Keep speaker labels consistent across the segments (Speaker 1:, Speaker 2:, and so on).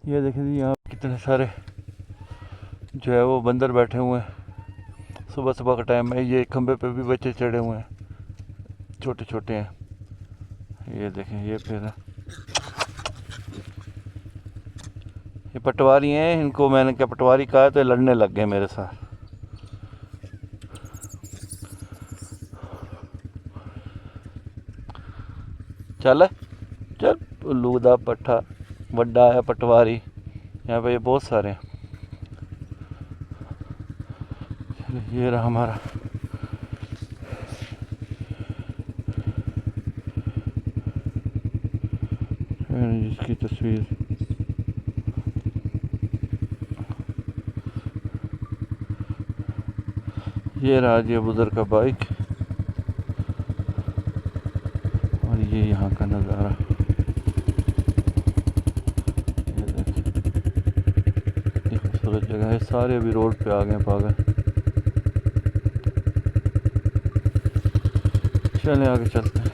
Speaker 1: ये देखें जी यहाँ कितने सारे जो है वो बंदर बैठे हुए हैं। सुबह सुबह का टाइम है। ये खंबे पे भी बच्चे चढ़े हुए हैं, छोटे छोटे हैं। ये देखें ये फिर ये पटवारी हैं। इनको मैंने क्या पटवारी कहा तो लड़ने लग गए मेरे साथ। चल चल लूदा पट्ठा वड्डा है पटवारी। यहाँ पे ये बहुत सारे हैं। ये रहा हमारा जिसकी तस्वीर। ये रहा जी बुजुर्ग का बाइक और ये यहाँ का नज़ारा। ये खूबसूरत जगह है। सारे अभी रोड पे आ गए पागल। चलें आगे चलते हैं।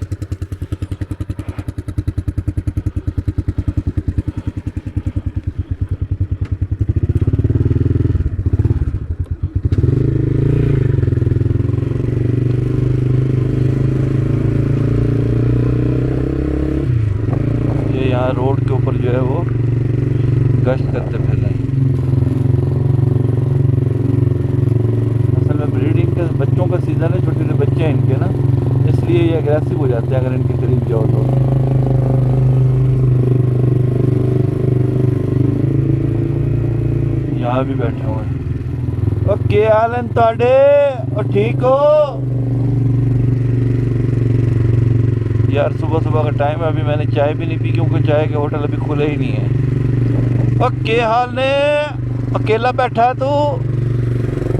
Speaker 1: ये यहाँ रोड के ऊपर जो है वो गश्त करते फिर रहे हैं। असल में ब्रीडिंग के बच्चों का सीज़न है। छोटे छोटे बच्चे हैं इनके ना, इसलिए ये अग्रेसिव हो जाते हैं अगर इनके करीब जाओ तो। यहाँ भी बैठे हुए हैं। और क्या हाल है ताड़े? और ठीक हो यार? सुबह सुबह का टाइम है, अभी मैंने चाय भी नहीं पी क्योंकि चाय के होटल अभी खुले ही नहीं है। और क्या हाल ने? अकेला बैठा है तू?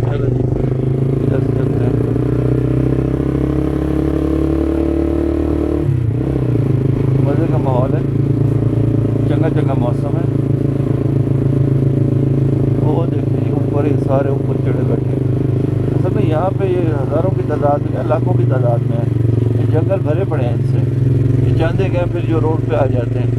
Speaker 1: चलो जी इधर से चलते हैं। मज़े का माहौल है, चंगा चंगा मौसम है। वो देखिए ऊपर ही सारे ऊपर चढ़े बैठे। असल में यहाँ पे ये हज़ारों की तादाद में, लाखों की तादाद में है। ये जंगल भरे पड़े हैं इनसे। ये चांदे गए फिर जो रोड पे आ जाते हैं।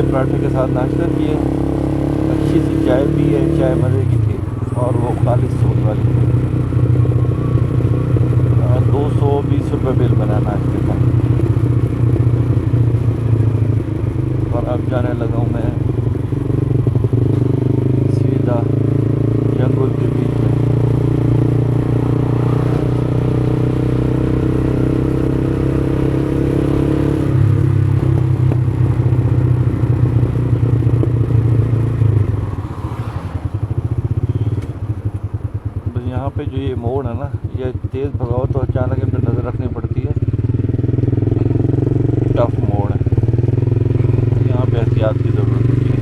Speaker 1: पराठे के साथ नाश्ता किए, अच्छी सी चाय पी है। चाय मज़े की थी और वो खालिश दूध वाली थी। 220 रुपये बिल बना नाश्ते का। और अब जाने लगा हूँ मैं सीधा जंगल के बीच में। यहाँ पे जो ये मोड़ है ना, ये तेज़ भगाओ तो अचानक इन पर नज़र रखनी पड़ती है। टफ मोड़ है, यहाँ पे एहतियात की ज़रूरत होती है।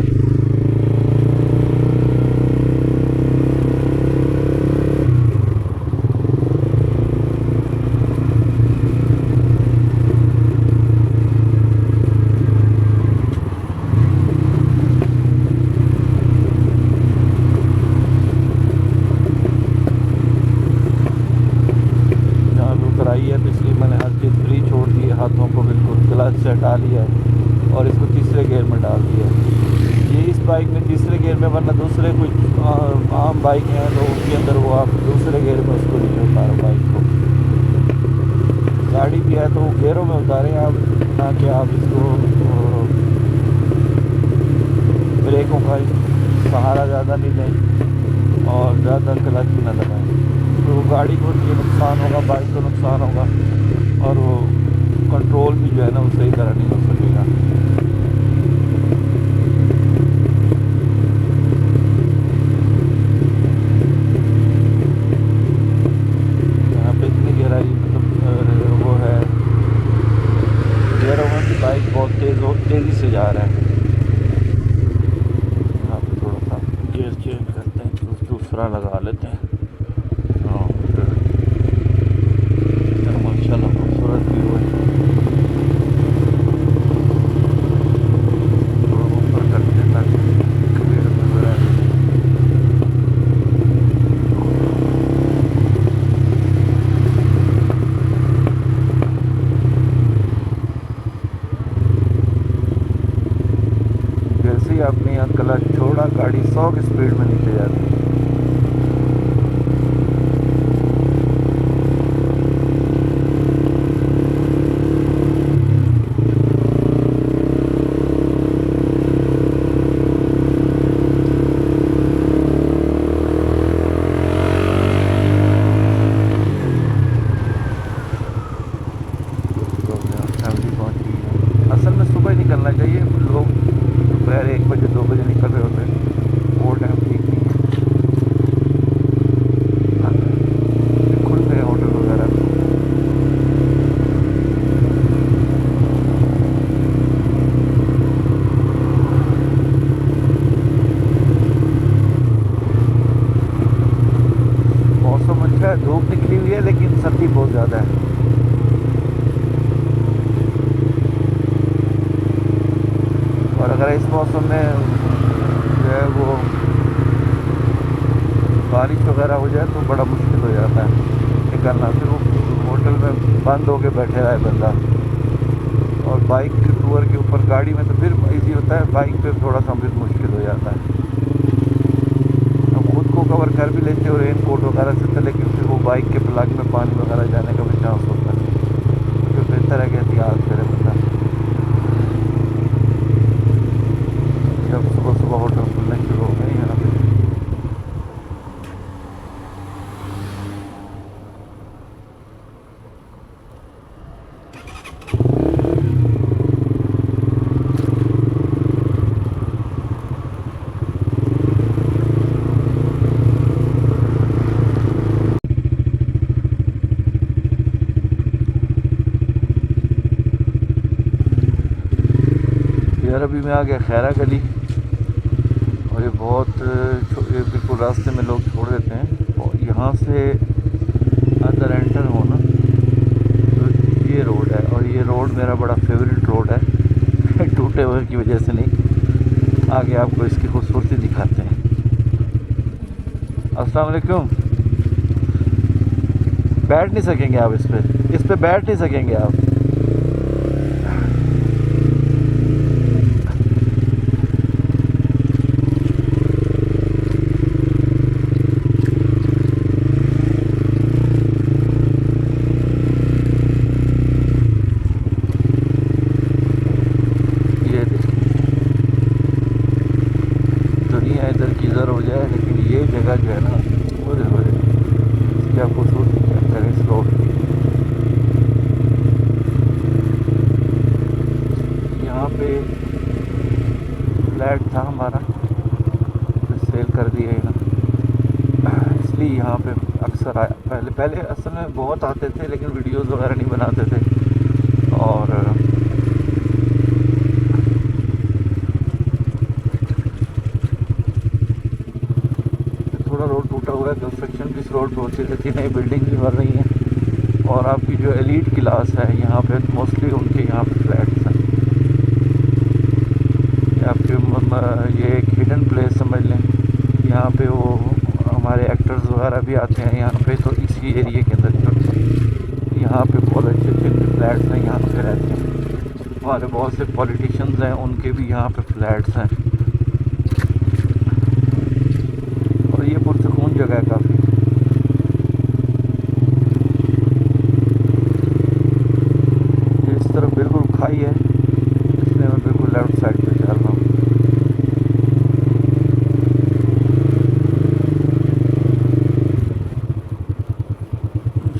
Speaker 1: है तो इसलिए मैंने हर चीज़ फ्री छोड़ दी है। हाथों को बिल्कुल क्लच से हटा लिया है और इसको तीसरे गियर में डाल दिया है। ये इस बाइक में तीसरे गियर में, वरना दूसरे कुछ आम बाइक हैं तो उसके अंदर वो आप दूसरे गियर में उसको नहीं उतारो बाइक को। गाड़ी भी है तो वो गियरों में उतारें आप, ना कि आप इसको ब्रेकों का सहारा ज़्यादा नहीं दें और ज़्यादा क्लच भी ना लगाएं। तो गाड़ी को ये नुकसान होगा, बाइक को नुकसान होगा। और वो कंट्रोल भी जो है ना वो सही तरह नहीं हो सकेगा। बाइक बहुत तेज़ी से जा रहा है। यहाँ पे थोड़ा सा गियर चेंज करते हैं, दूसरा लगा लेते हैं। हाँ माशाल्लाह खूबसूरत व्यू है। थोड़ा ऊपर करते हैं ताकि क्लियर नजर आए। जैसे ही आपने यहाँ क्लच छोड़ा गाड़ी 100 की स्पीड में नीचे जाती है। असल में सुबह ही निकलना चाहिए, लोग दोपहर 1 बजे 2 बजे निकल रहे होते हैं, वो टाइम ठीक नहीं है। खुल गए होटल वगैरह। मौसम अच्छा है, धूप निकली हुई है लेकिन सर्दी बहुत ज़्यादा है। और अगर इस मौसम में जो है वो बारिश वगैरह हो जाए तो बड़ा मुश्किल हो जाता है निकलना, फिर वो होटल में बंद होके बैठे रहा है बंदा। और बाइक टूर के ऊपर गाड़ी में तो फिर इजी होता है, बाइक पे थोड़ा सा फिर मुश्किल हो जाता है। हम खुद को कवर कर भी लेते हो रेन कोट वगैरह से, तो लेकिन फिर वो बाइक के प्लग में पानी वगैरह जाने का भी चांस होता है, तो बेहतर है कि एहतियात करे बंदा। जब सुबह सुबह होटल खुलने शुरू हो गए यहाँ पे। यार अभी मैं आ गया खैरा गली, और ये बहुत ये बिल्कुल रास्ते में लोग छोड़ देते हैं, और यहाँ से अंदर एंटर होना तो ये रोड है, और ये रोड मेरा बड़ा फेवरेट रोड है टूटे हुए की वजह से नहीं। आगे आपको इसकी खूबसूरती दिखाते हैं। अस्सलाम वालेकुम। बैठ नहीं सकेंगे आप इस पे बैठ नहीं सकेंगे आप। दुनिया इधर की इधर हो जाए, लेकिन ये जगह जो है ना वो क्या खूबसूरती चेक करें इस रोड की। यहाँ पे फ्लैट था हमारा, तो सेल कर दिया है ना, इसलिए यहाँ पे अक्सर आया। पहले असल में बहुत आते थे लेकिन वीडियोस वगैरह नहीं बनाते थे, और थोड़ा रोड टूटा हुआ है, कंस्ट्रक्शन भी इस रोड पर होती रहती है, नई बिल्डिंग भी बन रही हैं। और आपकी जो एलीट क्लास है यहाँ पे मोस्टली उनके यहाँ पे फ्लैट्स हैं। आपके ये एक हिडन प्लेस समझ लें, यहाँ पे वो हमारे एक्टर्स वगैरह भी आते हैं यहाँ पे, तो इसी एरिए के अंदर जो यहाँ पे बहुत अच्छे अच्छे फ्लैट्स हैं, यहाँ पे रहते हैं। हमारे बहुत से पॉलिटिशियंस हैं, उनके भी यहाँ पे फ्लैट्स हैं, और ये पुरसकून जगह है काफ़ी। ये इस तरफ बिल्कुल खाई है, इसलिए मैं बिल्कुल लेफ्ट साइड पे चल रहा हूँ।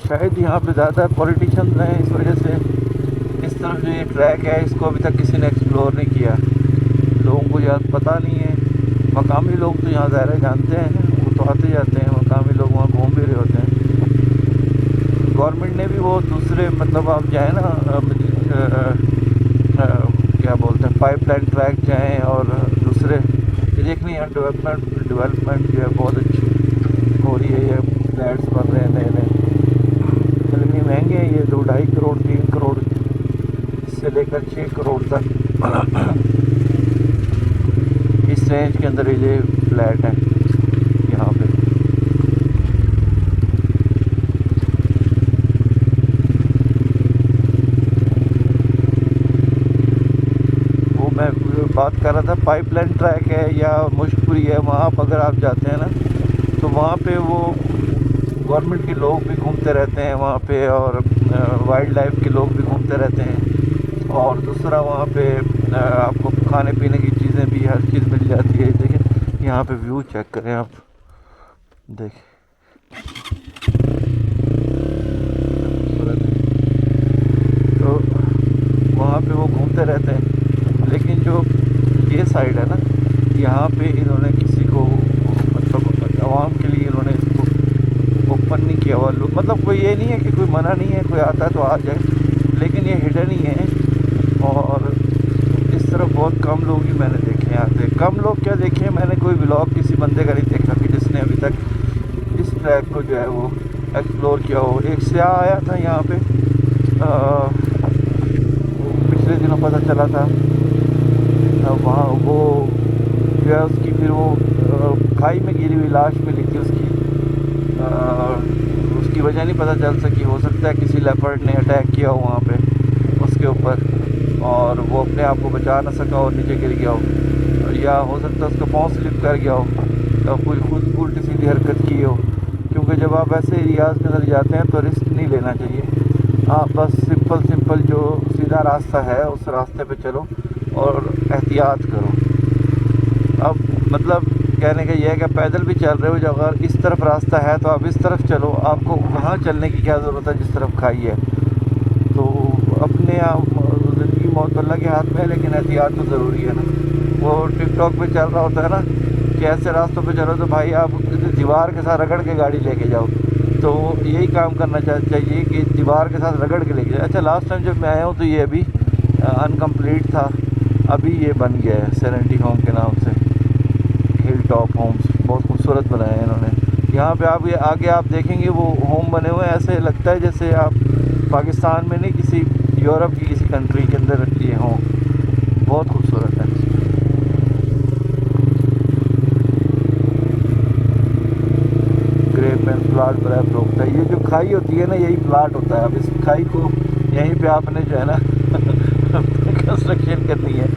Speaker 1: शायद यहाँ पे ज़्यादा पॉलिटिशियंस हैं, इस वजह से इस तरफ जो ये ट्रैक है इसको अभी तक किसी ने एक्सप्लोर नहीं किया। लोगों को याद पता नहीं है। मकामी लोग तो यहाँ ज़ाहिर जानते हैं, वो तो आते जाते हैं, मकामी लोग वहाँ घूम भी रहे होते हैं। गवर्नमेंट ने भी वो दूसरे मतलब आप जाए ना पाइपलाइन ट्रैक जाएँ और दूसरे ये देखने यहाँ डेवलपमेंट जो है बहुत अच्छी हो रही है। ये फ्लैट्स बन रहे हैं नए नए, लेकिन महंगे हैं ये 2-2.5 करोड़ 3 करोड़ से लेकर 6 करोड़ तक इस रेंज के अंदर ये फ्लैट है यहाँ पे। वो मैं बात कर रहा था पाइपलाइन ट्रैक है या मुश्कपुरी है, वहाँ पर अगर आप जाते हैं ना तो वहाँ पे वो गवर्नमेंट के लोग भी घूमते रहते हैं वहाँ पे, और वाइल्ड लाइफ के लोग भी घूमते रहते हैं। और दूसरा वहाँ पे आपको खाने पीने की चीज़ें भी हर चीज़ मिल जाती है। देखिए यहाँ पे व्यू चेक करें आप, देखिए तो वहाँ पे वो घूमते रहते हैं। लेकिन जो ये साइड है ना, यहाँ पे इन्होंने किसी को मतलब आवाम के लिए इन्होंने इसको ओपन नहीं किया हुआ। मतलब कोई ये नहीं है कि कोई मना नहीं है, कोई आता है तो आ जाए, लेकिन ये हिडन ही है। और इस तरफ बहुत कम लोग ही मैंने देखे हैं आते। कम लोग क्या देखे, मैंने कोई व्लॉग किसी बंदे का नहीं देखा कि जिसने अभी तक इस ट्रैक को जो है वो एक्सप्लोर किया हो। एक स्याह आया था यहाँ पे, पिछले दिनों पता चला था वहाँ वो जो है उसकी फिर वो खाई में गिरी हुई लाश मिली थी उसकी। उसकी वजह नहीं पता चल सकी, हो सकता है किसी लेपर्ड ने अटैक किया हो वहाँ पे उसके ऊपर और वो अपने आप को बचा ना सका और नीचे गिर गया हो, या हो सकता है उसका पाँव स्लिप कर गया हो या कोई खुद उल्टी सीधी हरकत की हो। क्योंकि जब आप ऐसे एरियाज़ के अंदर जाते हैं तो रिस्क नहीं लेना चाहिए। आप बस सिंपल जो सीधा रास्ता है उस रास्ते पे चलो और एहतियात करो। अब मतलब कहने का ये है कि पैदल भी चल रहे हो, जब अगर इस तरफ रास्ता है तो आप इस तरफ चलो, आपको वहाँ चलने की क्या ज़रूरत है जिस तरफ खाई है। तो अपने आप ज़िंदगी मौत तो अल्लाह के हाथ में है, लेकिन एहतियात तो ज़रूरी है ना। वो टिकटॉक पे चल रहा होता है ना कि ऐसे रास्तों पे चलो तो भाई आप दीवार के साथ रगड़ के गाड़ी लेके जाओ। तो यही काम करना चाहिए कि दीवार के साथ रगड़ के लेके जाओ। अच्छा, लास्ट टाइम जब मैं आया हूँ तो ये अभी अनकम्प्लीट था, अभी ये बन गया है सेरेनिटी होम के नाम से। हिल टॉप होम्स बहुत खूबसूरत बनाए हैं इन्होंने। यहाँ पे आप ये आगे आप देखेंगे वो होम बने हुए हैं, ऐसे लगता है जैसे आप पाकिस्तान में नहीं किसी यूरोप की किसी कंट्री के अंदर ये हों। बहुत खूबसूरत है। ग्रेप एंड प्लाट पर रोकता है। ये जो खाई होती है ना यही प्लाट होता है। अब इस खाई को यहीं पे आपने जो है ना कंस्ट्रक्शन करनी है।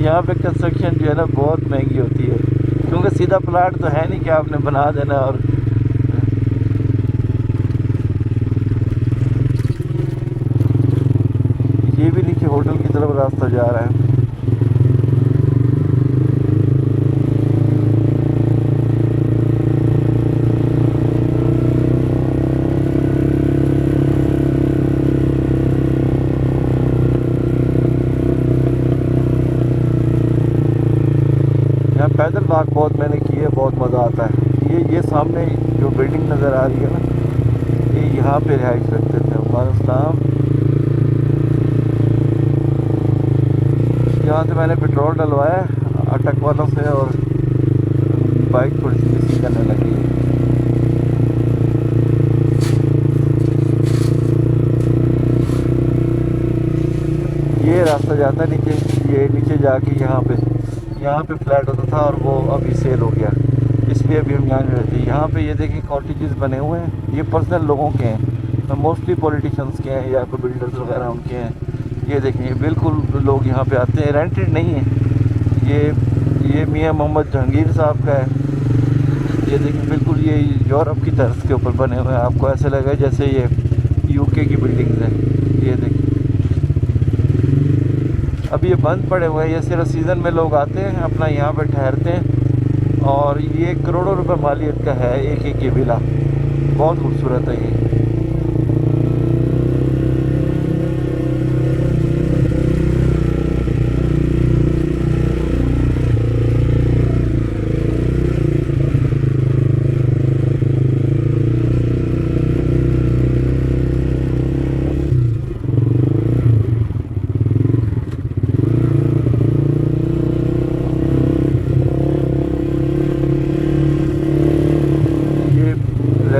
Speaker 1: यहाँ पे कंस्ट्रक्शन जो है ना बहुत महंगी होती है, क्योंकि सीधा प्लाट तो है नहीं कि आपने बना देना। और ये भी नीचे होटल की तरफ रास्ता जा रहा है। पैदल वॉक बहुत मैंने की है, बहुत मज़ा आता है। ये सामने जो बिल्डिंग नज़र आ रही है ना, ये यहाँ पे रिहाइश रखते थे अफगानिस्तान। यहाँ से मैंने पेट्रोल डलवाया अटक वालों से और बाइक थोड़ी सी मिसी करने लगी। ये रास्ता जाता है नीचे, ये नीचे जाके यहाँ पे फ्लैट होता था और वो अभी सेल हो गया, इसलिए अभी हम यहाँ नहीं रहते। यहाँ पे ये देखिए कॉटेजेस बने हुए हैं, ये पर्सनल लोगों के हैं, मोस्टली पॉलिटिशियंस के हैं या कोई बिल्डर्स वगैरह उनके हैं। ये देखें, ये बिल्कुल लोग यहाँ पे आते हैं, रेंटेड नहीं है। ये मियाँ मोहम्मद जहांगीर साहब का है। ये देखिए बिल्कुल ये यूरोप की तर्ज के ऊपर बने हुए हैं, आपको ऐसे लगे जैसे ये यूके की बिल्डिंग्स हैं। ये देखिए अभी ये बंद पड़े हुए हैं, ये सिर्फ सीज़न में लोग आते हैं, अपना यहाँ पे ठहरते हैं। और ये करोड़ों रुपए मालियत का है एक ये विला, बहुत खूबसूरत है ये।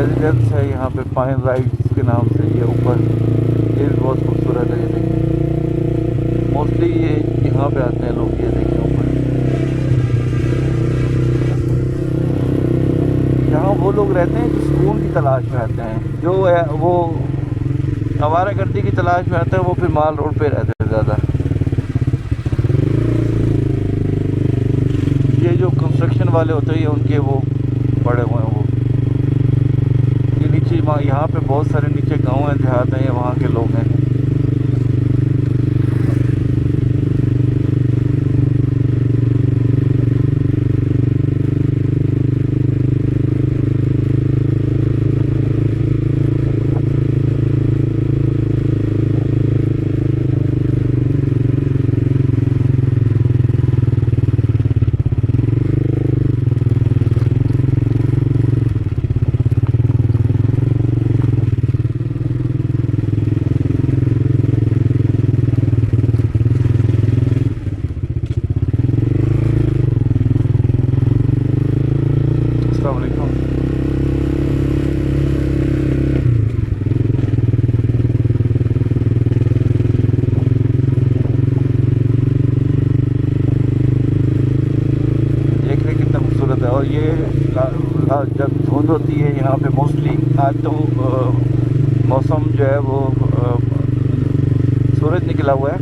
Speaker 1: रेजिडेंस है यहाँ पे पाइन राइड्स के नाम से, ये ऊपर, ये भी बहुत खूबसूरत है। ये देखिए मोस्टली ये यहाँ पे आते हैं लोग, ये देखिए ऊपर। यहाँ वो लोग रहते हैं जो सुकून की तलाश में आते हैं, जो है वो आवारागर्दी की तलाश में आते हैं, वो फिर माल रोड पे रहते हैं ज़्यादा। ये जो कंस्ट्रक्शन वाले होते हैं ये उनके वो पड़े हुए हैं वो, ये नीचे यहाँ पे बहुत सारे नीचे गांव हैं, देहात हैं, ये वहाँ के लोग हैं। अस्सलाम वालेकुम। देखने कितना खूबसूरत है। और ये जब धुंध होती है यहाँ पे मोस्टली, आज तो मौसम जो है वो सूरज निकला हुआ है,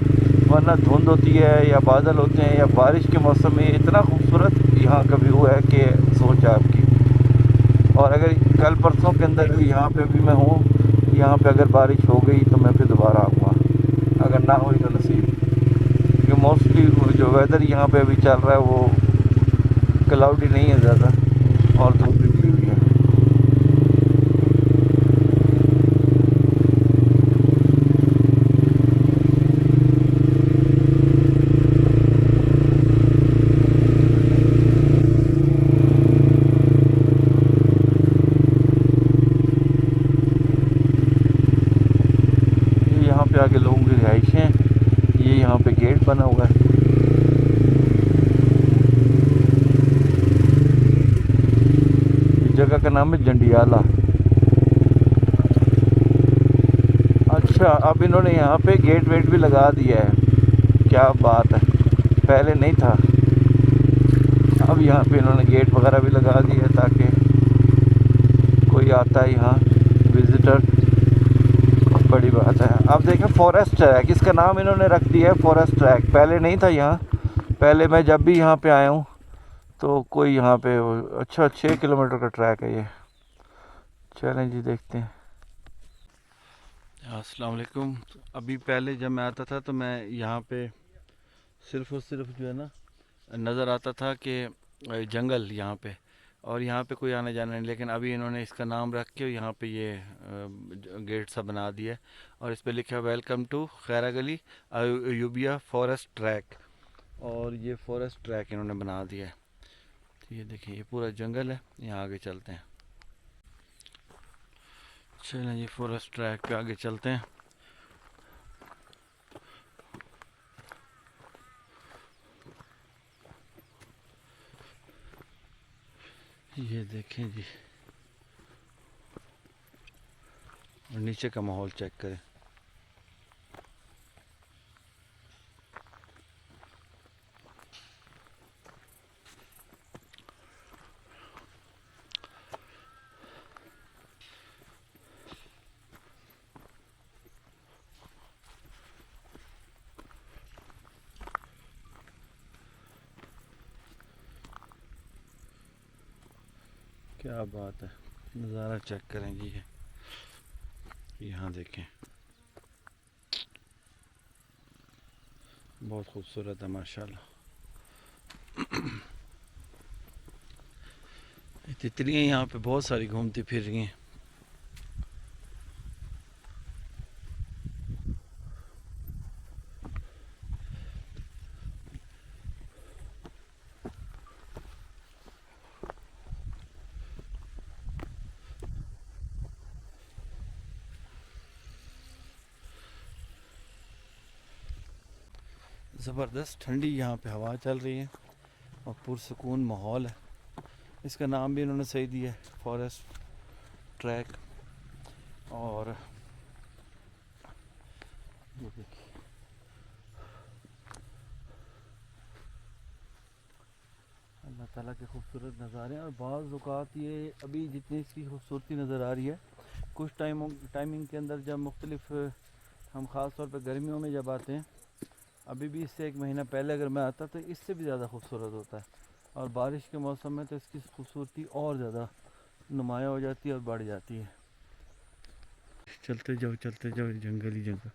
Speaker 1: वरना धुंध होती है या बादल होते हैं या बारिश के मौसम में इतना खूबसूरत यहाँ का व्यू है कि सोच है आपकी। और अगर कल परसों के अंदर भी यहाँ पे भी मैं हूँ, यहाँ पे अगर बारिश हो गई तो मैं फिर दोबारा आऊँगा, अगर ना हुई तो नसीब। क्योंकि मोस्टली जो वेदर यहाँ पे अभी चल रहा है वो क्लाउडी नहीं है ज़्यादा, और धूप निकली हुई है। ये यहाँ पे आगे लोगों की रिहाइशें हैं, ये यहाँ पे गेट बना हुआ है। जगह का नाम है जंडियाला। अच्छा, अब इन्होंने यहाँ पे गेट वेट भी लगा दिया है, क्या बात है, पहले नहीं था। अब यहाँ पे इन्होंने गेट वगैरह भी लगा दिया है ताकि कोई आता है यहाँ विजिटर, बड़ी बात है। अब देखें फॉरेस्ट ट्रैक, इसका नाम इन्होंने रख दिया है फॉरेस्ट ट्रैक, पहले नहीं था यहाँ। पहले मैं जब भी यहाँ पे आया हूँ तो कोई यहाँ पे, अच्छा 6 किलोमीटर का ट्रैक है ये। चलें जी देखते हैं। अस्सलाम वालेकुम। अभी पहले जब मैं आता था तो मैं यहाँ पे सिर्फ और सिर्फ जो है ना नज़र आता था कि जंगल यहाँ पे, और यहाँ पे कोई आने जाना नहीं। लेकिन अभी इन्होंने इसका नाम रख के यहाँ पे ये गेट सा बना दिया है, और इस पे लिखा है वेलकम टू खैरा गली अयूबिया फॉरेस्ट ट्रैक, और ये फॉरेस्ट ट्रैक इन्होंने बना दिया है। तो ये देखिए ये पूरा जंगल है, यहाँ आगे चलते हैं। चलें जी फॉरेस्ट ट्रैक पे आगे चलते हैं। ये देखें जी, और नीचे का माहौल चेक करें। क्या बात है, नज़ारा चेक करें जी। यहाँ देखें बहुत खूबसूरत है माशाल्लाह। तितलियाँ यहाँ पे बहुत सारी घूमती फिर रही हैं। ज़बरदस्त ठंडी यहाँ पे हवा चल रही है और पुरसकून माहौल है। इसका नाम भी इन्होंने सही दिया है फॉरेस्ट ट्रैक। और ये देखिए अल्लाह ताला के खूबसूरत नज़ारे। और बाज़ औक़ात ये अभी जितनी इसकी खूबसूरती नज़र आ रही है, कुछ टाइमिंग के अंदर जब मुख्तलिफ हम ख़ास तौर पे गर्मियों में जब आते हैं, अभी भी इससे एक महीना पहले अगर मैं आता तो इससे भी ज़्यादा खूबसूरत होता है। और बारिश के मौसम में तो इसकी खूबसूरती और ज़्यादा नुमाया हो जाती है और बढ़ जाती है। चलते जाओ जंगल ही जंगल।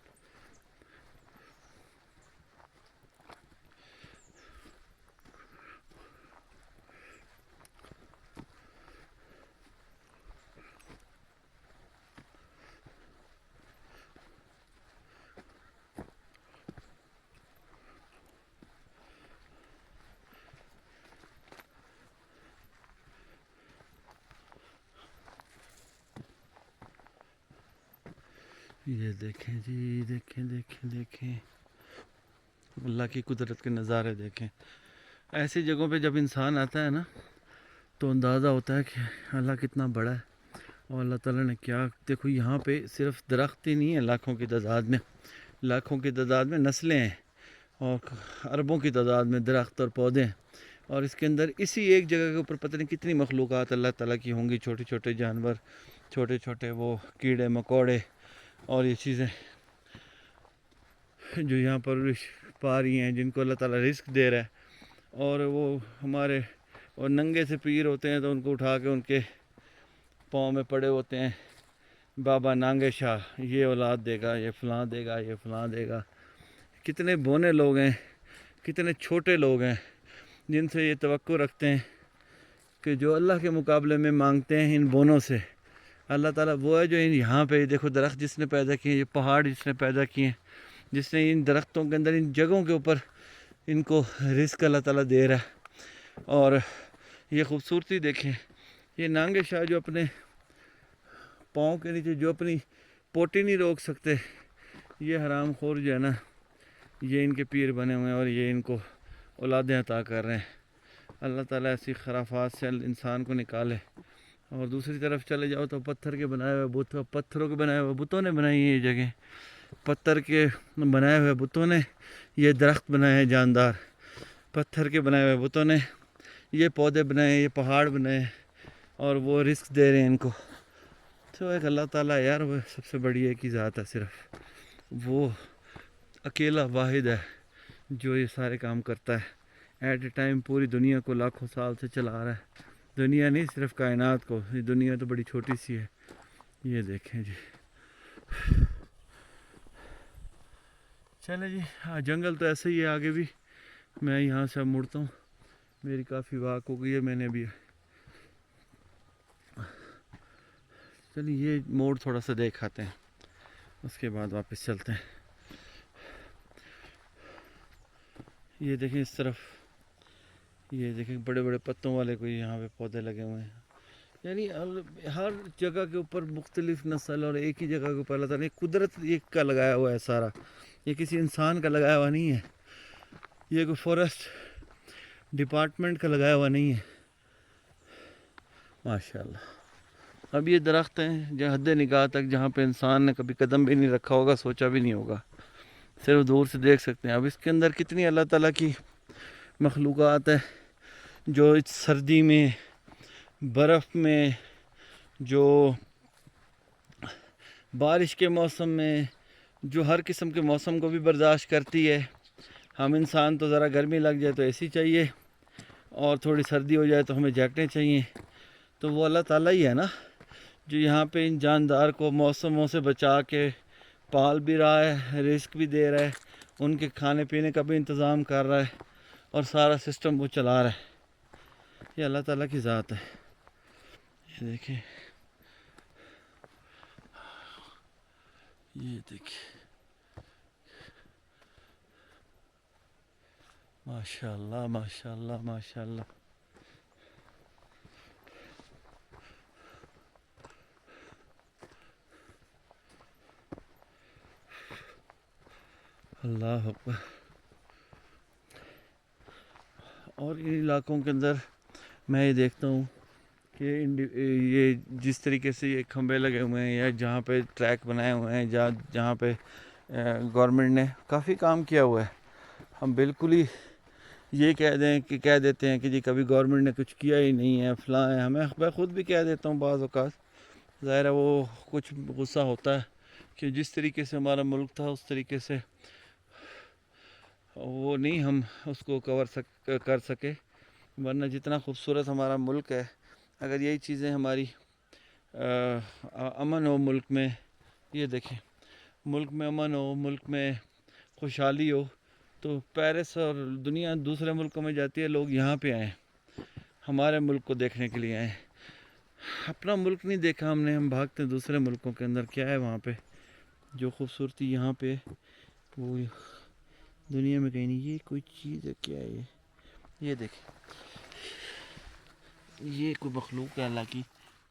Speaker 1: ये देखें जी, देखें अल्लाह की कुदरत के नज़ारे देखें। ऐसी जगहों पे जब इंसान आता है ना, तो अंदाज़ा होता है कि अल्लाह कितना बड़ा है और अल्लाह ताला ने क्या। देखो यहाँ पे सिर्फ दरख्त ही नहीं है, लाखों की तादाद में नस्लें हैं और अरबों की तादाद में दरख्त और पौधे हैं। और इसके अंदर इसी एक जगह के ऊपर पता नहीं कितनी मखलूक़ात अल्लाह ताला की होंगी, छोटे छोटे जानवर, छोटे छोटे वो कीड़े मकोड़े और ये चीज़ें जो यहाँ पर पा रही हैं, जिनको अल्लाह ताला रिस्क दे रहा है। और वो हमारे और नंगे से पीर होते हैं तो उनको उठा के उनके पाँव में पड़े होते हैं, बाबा नांगे शाह ये औलाद देगा, ये फ़लाँ देगा, ये फ़लाँ देगा। कितने बोने लोग हैं, कितने छोटे लोग हैं जिनसे ये तवक्को रखते हैं कि जो अल्लाह के मुकाबले में मांगते हैं इन बोनों से। अल्लाह ताला वो है जो इन यहाँ पे देखो दरख्त जिसने पैदा किए, ये पहाड़ जिसने पैदा किए हैं, जिसने इन दरख्तों के अंदर इन जगहों के ऊपर इनको रिस्क अल्लाह ताला दे रहा है। और ये खूबसूरती देखें, ये नांगे शाह जो अपने पाँव के नीचे जो अपनी पोटी नहीं रोक सकते, ये हराम खोर जो है ना, ये इनके पीर बने हुए हैं और ये इनको औलादें अता कर रहे हैं। अल्लाह ताला ऐसी खराफात से इंसान को निकाले। और दूसरी तरफ चले जाओ तो पत्थर के बनाए हुए बुत, पत्थरों के बनाए हुए बुतों ने बनाई है ये जगह। पत्थर के बनाए हुए बुतों ने ये दरख्त बनाए हैं जानदार, पत्थर के बनाए हुए बुतों ने ये पौधे बनाए, ये पहाड़ बनाए और वो रिस्क दे रहे हैं इनको। तो एक अल्लाह ताला यार, वो सबसे बड़ी एक ही ज़ात है, सिर्फ वो अकेला वाहिद है जो ये सारे काम करता है। एट ए टाइम पूरी दुनिया को लाखों साल से चला रहा है। दुनिया नहीं, सिर्फ कायनात को। ये दुनिया तो बड़ी छोटी सी है। ये देखें जी, चले जी। हाँ, जंगल तो ऐसे ही है आगे भी। मैं यहाँ से अब मुड़ता हूँ, मेरी काफ़ी वाक हो गई है, मैंने भी। चलिए ये मोड़ थोड़ा सा देख आते हैं, उसके बाद वापस चलते हैं। ये देखें इस तरफ, ये देखें बड़े बड़े पत्तों वाले कोई यहाँ पे पौधे लगे हुए हैं। यानी हर जगह के ऊपर मुख्तलिफ नस्ल और एक ही जगह के ऊपर अल्लाह ताला ने कुदरत एक का लगाया हुआ है सारा। ये किसी इंसान का लगाया हुआ नहीं है, ये कोई फॉरेस्ट डिपार्टमेंट का लगाया हुआ नहीं है। माशाल्लाह। अब ये दरख्त हैं जहाँ हद निगाह तक, जहाँ पे इंसान ने कभी कदम भी नहीं रखा होगा, सोचा भी नहीं होगा, सिर्फ दूर से देख सकते हैं। अब इसके अंदर कितनी अल्लाह ताला की मखलूक़ात है जो इस सर्दी में, बर्फ़ में, जो बारिश के मौसम में, जो हर किस्म के मौसम को भी बर्दाश्त करती है। हम इंसान तो ज़रा गर्मी लग जाए तो एसी चाहिए और थोड़ी सर्दी हो जाए तो हमें जैकेटें चाहिए। तो वो अल्लाह ताला ही है ना जो यहाँ पे इन जानदार को मौसमों से बचा के पाल भी रहा है, रिस्क भी दे रहा है, उनके खाने पीने का भी इंतज़ाम कर रहा है और सारा सिस्टम वो चला रहा है। ये अल्लाह ताला की ज़ात है। ये देखिए, ये देखिए, माशाल्लाह माशाल्लाह माशाल्लाह। अल्लाह अकबर। और इन इलाकों के अंदर मैं ये देखता हूँ ये जिस तरीके से ये खंभे लगे हुए हैं या जहाँ पे ट्रैक बनाए हुए हैं जहाँ पे गवर्नमेंट ने काफ़ी काम किया हुआ है, हम बिल्कुल ही ये कह देते हैं कि जी कभी गवर्नमेंट ने कुछ किया ही नहीं है, फलां है। मैं ख़ुद भी कह देता हूँ बाज़ औक़ात, ज़ाहिर है वो कुछ गुस्सा होता है कि जिस तरीके से हमारा मुल्क था उस तरीके से वो नहीं हम उसको कर सके, वरना जितना खूबसूरत हमारा मुल्क है, अगर यही चीज़ें हमारी अमन हो मुल्क में, ये देखें मुल्क में अमन हो, मुल्क में खुशहाली हो, तो पेरिस और दुनिया दूसरे मुल्कों में जाती है, लोग यहाँ पे आए हमारे मुल्क को देखने के लिए आए। अपना मुल्क नहीं देखा हमने, हम भागते दूसरे मुल्कों के अंदर। क्या है वहाँ पे जो खूबसूरती यहाँ पे वो दुनिया में कहीं नहीं। ये कोई चीज़ है, क्या है ये देखें, ये कोई मखलूक है अल्लाह की,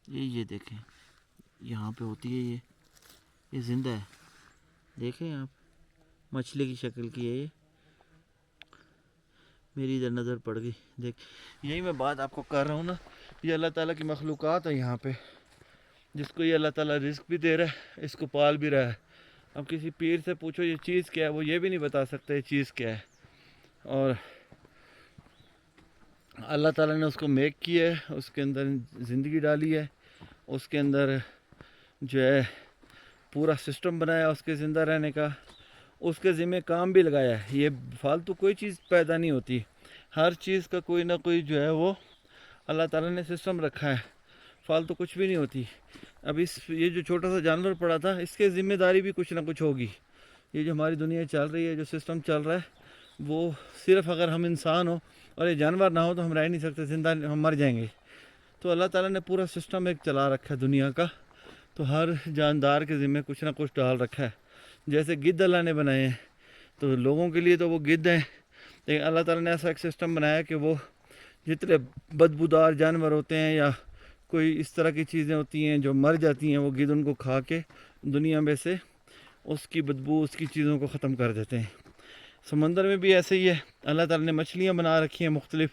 Speaker 1: ये देखें यहाँ पे होती है, ये ज़िंदा है, देखें आप, मछली की शक्ल की है ये। मेरी इधर नज़र पड़ गई, देख, यही मैं बात आपको कर रहा हूँ ना, ये अल्लाह ताला की मखलूक़ात है यहाँ पे, जिसको ये अल्लाह ताला रिज़्क़ भी दे रहा है, इसको पाल भी रहा है। अब किसी पीर से पूछो ये चीज़ क्या है, वो ये भी नहीं बता सकते ये चीज़ क्या है। और अल्लाह ताला ने उसको मेक किया है, उसके अंदर ज़िंदगी डाली है, उसके अंदर जो है पूरा सिस्टम बनाया उसके ज़िंदा रहने का, उसके ज़िम्मे काम भी लगाया है। ये फालतू कोई चीज़ पैदा नहीं होती, हर चीज़ का कोई ना कोई जो है वो अल्लाह ताला ने सिस्टम रखा है, फालतू कुछ भी नहीं होती। अब ये जो छोटा सा जानवर पड़ा था, इसके ज़िम्मेदारी भी कुछ ना कुछ होगी। ये जो हमारी दुनिया चल रही है, जो सिस्टम चल रहा है, वो सिर्फ अगर हम इंसान हो और ये जानवर ना हो तो हम रह नहीं सकते, ज़िंदा हम मर जाएंगे। तो अल्लाह ताला ने पूरा सिस्टम एक चला रखा है दुनिया का, तो हर जानदार के ज़िम्मे कुछ ना कुछ डाल रखा है। जैसे गिद्ध अल्लाह ने बनाए हैं, तो लोगों के लिए तो वो गिद्ध हैं, लेकिन अल्लाह ताला ने ऐसा एक सिस्टम बनाया कि वो जितने बदबूदार जानवर होते हैं या कोई इस तरह की चीज़ें होती हैं जो मर जाती हैं, वो गिद्ध उनको खा के दुनिया में से उसकी बदबू, उसकी चीज़ों को ख़त्म कर देते हैं। समंदर में भी ऐसे ही है, अल्लाह ताला ने मछलियाँ बना रखी हैं मुख्तलिफ़,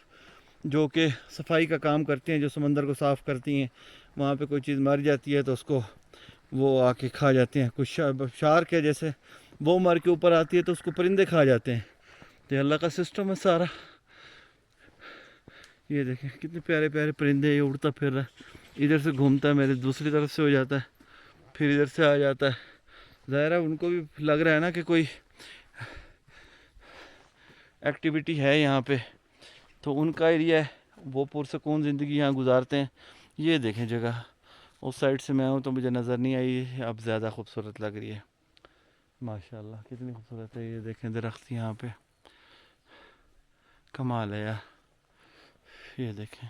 Speaker 1: जो कि सफाई का काम करती हैं, जो समंदर को साफ़ करती हैं। वहाँ पे कोई चीज़ मर जाती है तो उसको वो आके खा जाते हैं। कुछ शार्क है, जैसे वो मर के ऊपर आती है तो उसको परिंदे खा जाते हैं। तो अल्लाह का सिस्टम है सारा। ये देखें कितने प्यारे प्यारे परिंदे, ये उड़ता फिर रहा है, इधर से घूमता है, मेरे दूसरी तरफ से हो जाता है, फिर इधर से आ जाता है। ज़ाहिर है उनको भी लग रहा है ना कि कोई एक्टिविटी है यहाँ पे, तो उनका एरिया है, वो पुरसकून ज़िंदगी यहाँ गुजारते हैं। ये देखें जगह, उस साइड से मैं हूँ तो मुझे नज़र नहीं आई, अब ज़्यादा खूबसूरत लग रही है। माशाल्लाह कितनी खूबसूरत है। ये देखें दरख्त यहाँ पे, कमाल है यार। ये देखें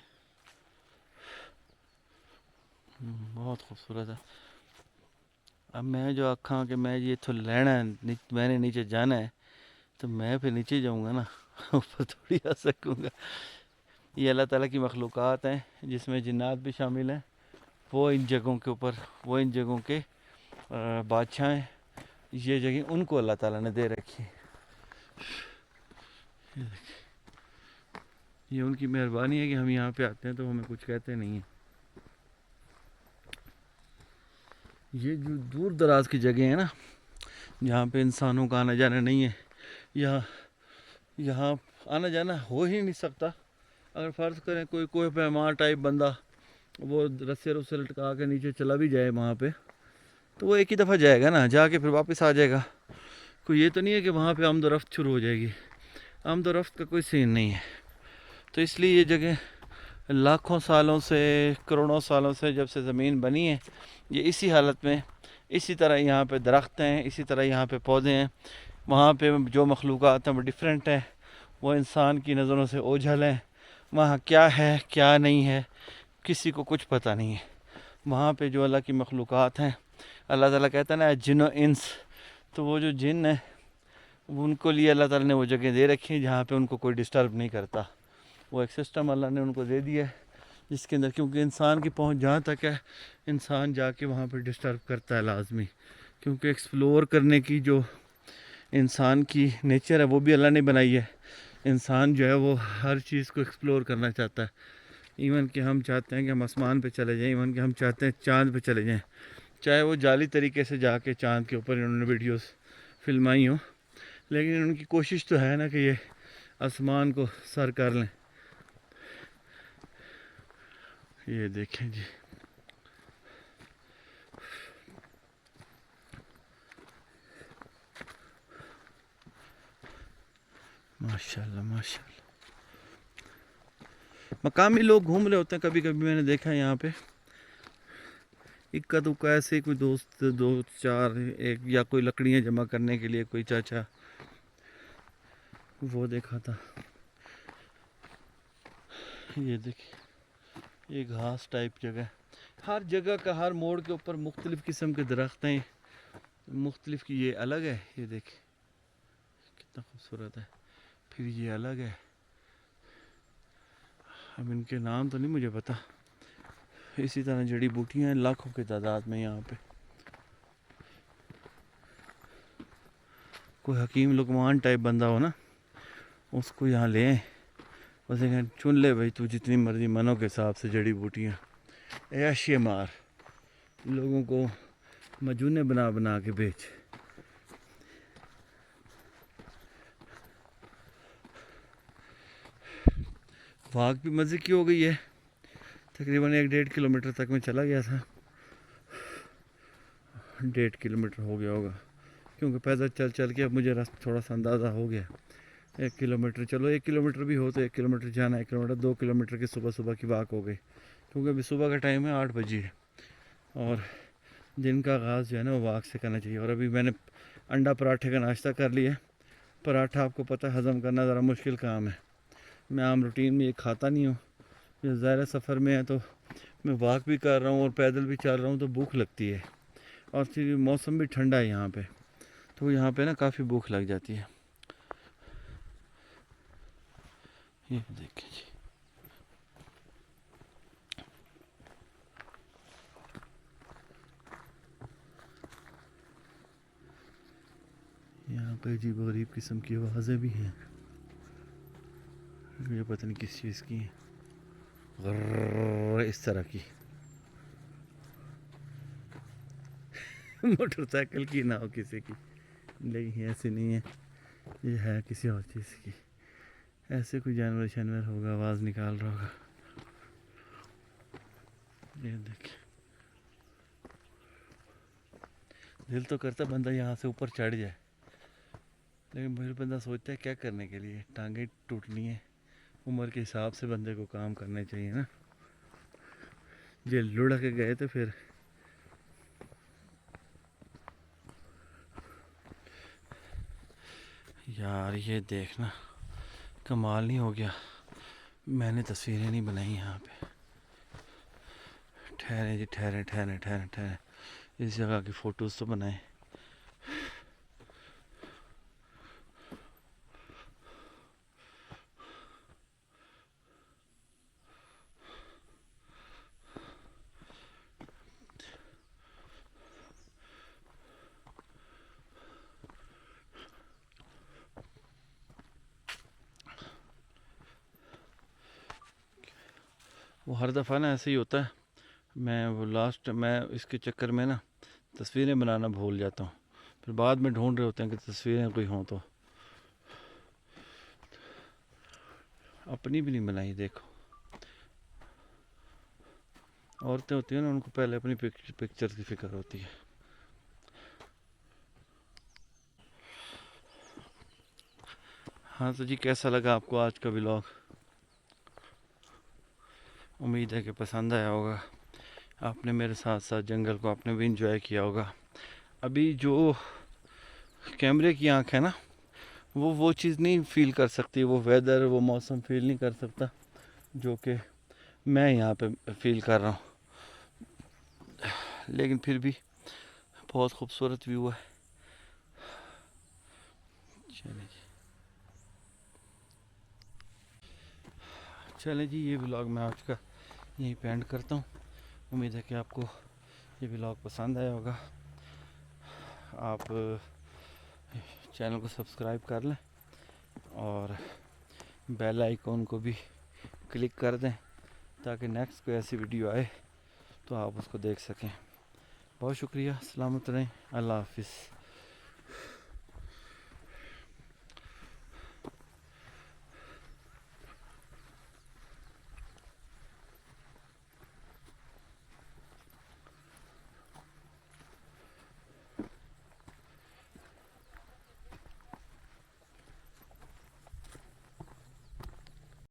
Speaker 1: बहुत खूबसूरत है। अब मैं जो आखा कि मैं ये तो लेना है, मैंने नीचे जाना है, तो मैं फिर नीचे जाऊँगा ना, ऊपर थोड़ी आ सकूँगा। ये अल्लाह ताला की मखलूक़ात हैं, जिसमें जिन्नात भी शामिल हैं। वो इन जगहों के ऊपर, वो इन जगहों के बादशाह हैं। ये जगह उनको अल्लाह ताला ने दे रखी है। ये उनकी मेहरबानी है कि हम यहाँ पे आते हैं तो हमें कुछ कहते नहीं हैं। ये जो दूर दराज की जगह है ना, जहाँ पे इंसानों का आना जाना नहीं है, यहाँ आना जाना हो ही नहीं सकता। अगर फ़र्ज़ करें कोई पैमार टाइप बंदा वो रस्से रुस्से लटका के नीचे चला भी जाए वहाँ पे, तो वो एक ही दफ़ा जाएगा ना, जाके फिर वापस आ जाएगा। कोई ये तो नहीं है कि वहाँ पे आमदोरफ्त शुरू हो जाएगी, आमदोरफ्त का कोई सीन नहीं है। तो इसलिए ये जगह लाखों सालों से, करोड़ों सालों से जब से ज़मीन बनी है, ये इसी हालत में, इसी तरह यहाँ पे दरख्त हैं, इसी तरह यहाँ पे पौधे हैं। वहाँ पे जो मखलूक़ात हैं वो डिफरेंट है, वो इंसान की नज़रों से ओझल हैं। वहाँ क्या है क्या नहीं है किसी को कुछ पता नहीं है। वहाँ पे जो अल्लाह की मखलूक़ात हैं, अल्लाह ताला कहता है ना जिन इंस, तो वो जो जिन है उनको लिए अल्लाह ताला ने वो जगह दे रखी है जहाँ पे उनको कोई डिस्टर्ब नहीं करता। वो एक सिस्टम अल्लाह ने उनको दे दिया है जिसके अंदर, क्योंकि इंसान की पहुंच जहाँ तक है, इंसान जाके वहाँ पर डिस्टर्ब करता है लाजमी, क्योंकि एक्सप्लोर करने की जो इंसान की नेचर है वो भी अल्लाह ने बनाई है। इंसान जो है वो हर चीज़ को एक्सप्लोर करना चाहता है, इवन कि हम चाहते हैं कि हम आसमान पे चले जाएं, इवन कि हम चाहते हैं चाँद पे चले जाएं, चाहे वो जाली तरीके से जाके चाँद के ऊपर इन्होंने वीडियोस फिल्माई हो, लेकिन उनकी कोशिश तो है ना कि ये आसमान को सर कर लें। ये देखें जी, माशाल्लाह माशाल्लाह। मकामी लोग घूम रहे होते हैं, कभी कभी मैंने देखा है यहाँ पे इक्का दुक्का ऐसे कोई दोस्त दो चार एक, या कोई लकड़ियाँ जमा करने के लिए कोई चाचा, वो देखा था। ये देखिए, ये घास टाइप जगह, हर जगह का हर मोड़ के ऊपर मुख्तलिफ़ किस्म के दरख्त हैं, मुख्तलिफ़ की ये अलग है। ये देखिए कितना खूबसूरत है, फिर ये अलग है। अब इनके नाम तो नहीं मुझे पता। इसी तरह जड़ी बूटियाँ हैं लाखों की तादाद में यहाँ पे। कोई हकीम लुकमान टाइप बंदा हो ना, उसको यहाँ ले आए, बस एक चुन ले भाई, तू जितनी मर्जी मनों के हिसाब से जड़ी बूटियाँ ऐशे मार, लोगों को मजूने बना बना के बेच। वाक भी मज़े की हो गई है। तकरीबन 1-1.5 किलोमीटर तक मैं चला गया था, 1.5 किलोमीटर हो गया होगा, क्योंकि पैदल चल चल के अब मुझे थोड़ा सा अंदाज़ा हो गया। 1 किलोमीटर, चलो 1 किलोमीटर भी हो तो 1 किलोमीटर जाना, 1 किलोमीटर 2 किलोमीटर की सुबह सुबह की वाक हो गई, क्योंकि अभी सुबह का टाइम है, 8 बजे है, और दिन का आगाज़ जो है ना वो वाक से करना चाहिए। और अभी मैंने अंडा पराठे का नाश्ता कर लिया। पराठा आपको पता है हज़म करना ज़रा मुश्किल काम है, मैं आम रूटीन में ये खाता नहीं हूँ। ये ज़ाहिर सफ़र में है तो मैं वाक भी कर रहा हूँ और पैदल भी चल रहा हूँ तो भूख लगती है, और फिर मौसम भी ठंडा है यहाँ पे, तो यहाँ पे ना काफ़ी भूख लग जाती है। ये देखिए जी, यहाँ पे अजीब गरीब किस्म की आवाज़ें भी हैं, ये पता नहीं किस चीज़ की है, इस तरह की। मोटरसाइकिल की ना हो किसी की, लेकिन ऐसी नहीं है, ये है किसी और चीज़ की। ऐसे कोई जानवर शानवर होगा, आवाज़ निकाल रहा होगा। ये देखिए, दिल तो करता बंदा यहाँ से ऊपर चढ़ जाए, लेकिन फिर बंदा सोचता है क्या करने के लिए, टांगें टूटनी है, उम्र के हिसाब से बंदे को काम करने चाहिए ना। ये लुढ़क के गए तो फिर यार ये देखना कमाल नहीं हो गया, मैंने तस्वीरें नहीं बनाई यहाँ पे। ठहरे जी, ठहरे ठहरे ठहरे ठहरे, इस जगह की फ़ोटोज़ तो बनाए। वो हर दफ़ा ना ऐसे ही होता है, मैं वो मैं इसके चक्कर में ना तस्वीरें बनाना भूल जाता हूँ, फिर बाद में ढूंढ रहे होते हैं कि तस्वीरें कोई हों तो। अपनी भी नहीं बनाई, देखो औरतें होती हैं ना, उनको पहले अपनी पिक्चर की फिक्र होती है। हाँ तो जी, कैसा लगा आपको आज का व्लॉग? उम्मीद है कि पसंद आया होगा, आपने मेरे साथ साथ जंगल को आपने भी इंजॉय किया होगा। अभी जो कैमरे की आंख है ना, वो चीज़ नहीं फील कर सकती, वो वेदर वो मौसम फील नहीं कर सकता जो कि मैं यहाँ पे फील कर रहा हूँ, लेकिन फिर भी बहुत खूबसूरत व्यू है। चलें जी, ये व्लॉग मैं आज का यहीं पे एंड करता हूँ। उम्मीद है कि आपको ये व्लॉग पसंद आया होगा। आप चैनल को सब्सक्राइब कर लें और बेल आइकॉन को भी क्लिक कर दें, ताकि नेक्स्ट कोई ऐसी वीडियो आए तो आप उसको देख सकें। बहुत शुक्रिया, सलामत रहें, अल्लाह हाफिज़।